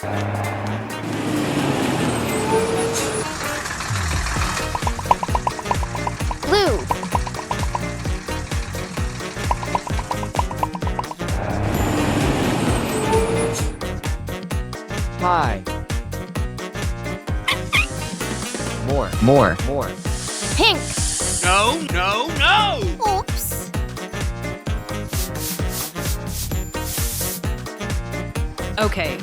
Blue. Hi. More. Pink. No, no, no! Oops. Okay,